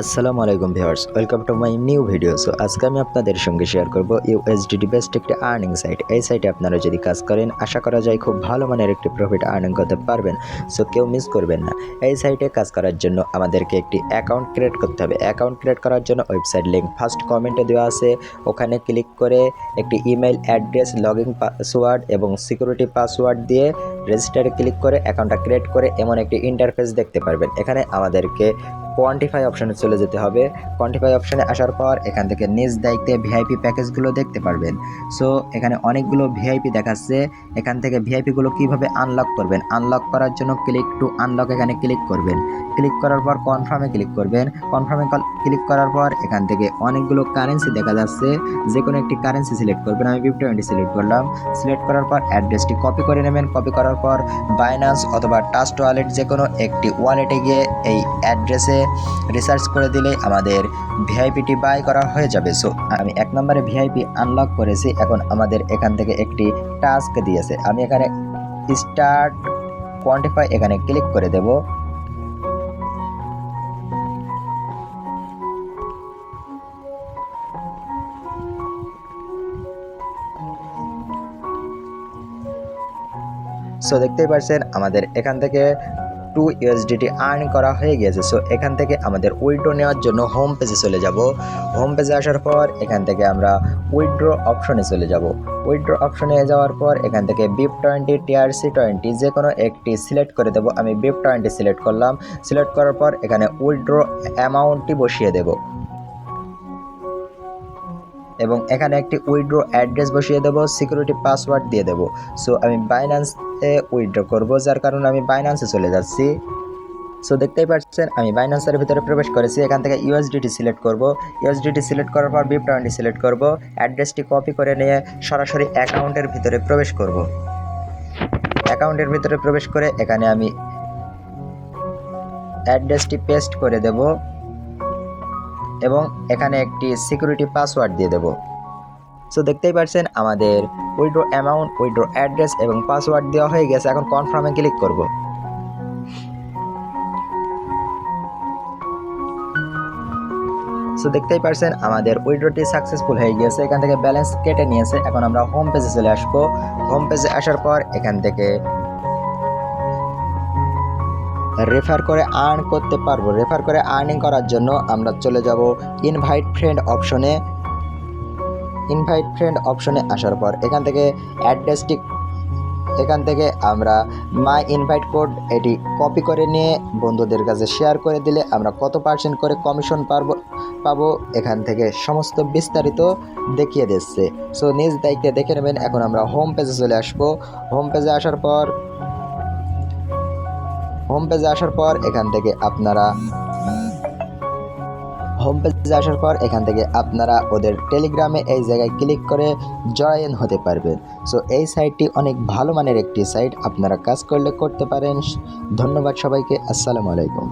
আসসালামু আলাইকুম viewers, welcome to my new video. So আজকে আমি আপনাদের সঙ্গে শেয়ার করব ইউএসডিটি বেস্ট একটি আর্নিং সাইট। এই সাইটে আপনারা যদি কাজ করেন আশা করা যায় খুব ভালো মানের একটি প্রফিট আর্নিং করতে পারবেন। সো কেউ মিস করবেন না। এই সাইটে কাজ করার জন্য আমাদেরকে একটি অ্যাকাউন্ট ক্রিয়েট করতে হবে। অ্যাকাউন্ট ক্রিয়েট করার জন্য ওয়েবসাইট লিঙ্ক ফার্স্ট কমেন্টে দেওয়া আছে, ওখানে ক্লিক করে একটি ইমেল অ্যাড্রেস, লগইন পাসওয়ার্ড এবং সিকিউরিটি পাসওয়ার্ড দিয়ে রেজিস্টারে ক্লিক করে অ্যাকাউন্টটা ক্রিয়েট করে এমন একটি ইন্টারফেস দেখতে পারবেন। এখানে আমাদেরকে কোয়ান্টিফাই অপশানে চলে যেতে হবে। কোয়ান্টিফাই অপশানে আসার পর এখান থেকে নিজ দায়িত্বে ভিআইপি প্যাকেজগুলো দেখতে পারবেন। সো এখানে অনেকগুলো ভিআইপি দেখাচ্ছে। এখান থেকে ভিআইপিগুলো কিভাবে আনলক করবেন, আনলক করার জন্য ক্লিক টু আনলক এখানে ক্লিক করবেন। ক্লিক করার পর কনফার্মে ক্লিক করবেন। কনফার্মে ক্লিক করার পর এখান থেকে অনেকগুলো কারেন্সি দেখা যাচ্ছে, যে কোনো একটি কারেন্সি সিলেক্ট করবেন। আমি BIT20 সিলেক্ট করলাম। সিলেক্ট করার পর অ্যাড্রেসটি কপি করে নেবেন। কপি করার পর বাইন্যান্স অথবা ট্রাস্ট ওয়ালেট যে কোনো একটি ওয়ালেটে গিয়ে এই অ্যাড্রেসে রিসার্চ করে দিলে আমাদের ভিআইপিটি বাই করা হয়ে যাবে। সো আমি 1 নম্বরে ভিআইপি আনলক করেছি। এখন আমাদের এখান থেকে একটি টাস্ক দিয়েছে, আমি এখানে স্টার্ট কোয়ান্টিফাই এখানে ক্লিক করে দেব। সো দেখতেই পাচ্ছেন আমাদের এখান থেকে 2 USDT আর্ন করা হয়ে গেছে। সো এখান থেকে আমাদের উইথড্র নেওয়ার জন্য হোম পেজে চলে যাব। হোম পেজে আসার পর এখান থেকে আমরা উইথড্র অপশনে চলে যাব। উইথড্র অপশনে যাওয়ার পর এখান থেকে BIP20 TRC20 যে কোনো একটি সিলেক্ট করে দেব। আমি BIP20 সিলেক্ট করলাম। সিলেক্ট করার পর এখানে উইথড্র অ্যামাউন্টটি বসিয়ে দেব এবং এখানে একটি উইথড্র অ্যাড্রেস বসিয়ে দেব, সিকিউরিটি পাসওয়ার্ড দিয়ে দেব। সো আমি বাইন্যান্সে উইথড্র করব, যার কারণে আমি বাইন্যান্সে চলে যাচ্ছি। সো দেখতেই পাচ্ছেন আমি বাইন্যান্সের ভিতরে প্রবেশ করেছি। এখান থেকে ইউএসডিটি সিলেক্ট করব। ইউএসডিটি সিলেক্ট করার পর BIP20 সিলেক্ট করব। অ্যাড্রেসটি কপি করে নিয়ে সরাসরি অ্যাকাউন্টের ভিতরে প্রবেশ করব। অ্যাকাউন্টের ভিতরে প্রবেশ করে এখানে আমি অ্যাড্রেসটি পেস্ট করে দেব এবং এখানে একটি সিকিউরিটি পাসওয়ার্ড দিয়ে দেব। সো দেখতেই পাচ্ছেন আমাদের উইথড্র অ্যামাউন্ট, উইথড্র অ্যাড্রেস এবং পাসওয়ার্ড দেওয়া হয়ে গেছে। এখন কনফার্মে ক্লিক করব। সো দেখতেই পাচ্ছেন আমাদের উইথড্রটি সাকসেসফুল হয়ে গিয়েছে। এখান থেকে ব্যালেন্স কেটে নিয়েছে। এখন আমরা হোম পেজে চলে আসবো। হোম পেজে আসার পর এখান থেকে রেফার করে আর্ন করতে পারবো। রেফার করে আর্নিং করার জন্য আমরা চলে যাব ইনভাইট ফ্রেন্ড অপশনে। ইনভাইট ফ্রেন্ড অপশনে আসার পর এখান থেকে অ্যাড্রেসটি, এখান থেকে আমরা মাই ইনভাইট কোড এটি কপি করে নিয়ে বন্ধুদের কাছে শেয়ার করে দিলে আমরা কত % করে কমিশন পাবো এখান থেকে সমস্ত বিস্তারিত দেখিয়ে দিচ্ছে। সো নিজ দায়িত্বে দেখে নেবেন। এখন আমরা হোম পেজে চলে আসবো। হোম পেজে আসার পর এখান থেকে আপনারা ওদের টেলিগ্রামে এই জায়গায় ক্লিক করে জয়েন হতে পারবেন। সো এই সাইটটি অনেক ভালো মানের একটি সাইট, আপনারা কাজ করলে করতে পারেন। ধন্যবাদ সবাইকে। আসসালামু আলাইকুম।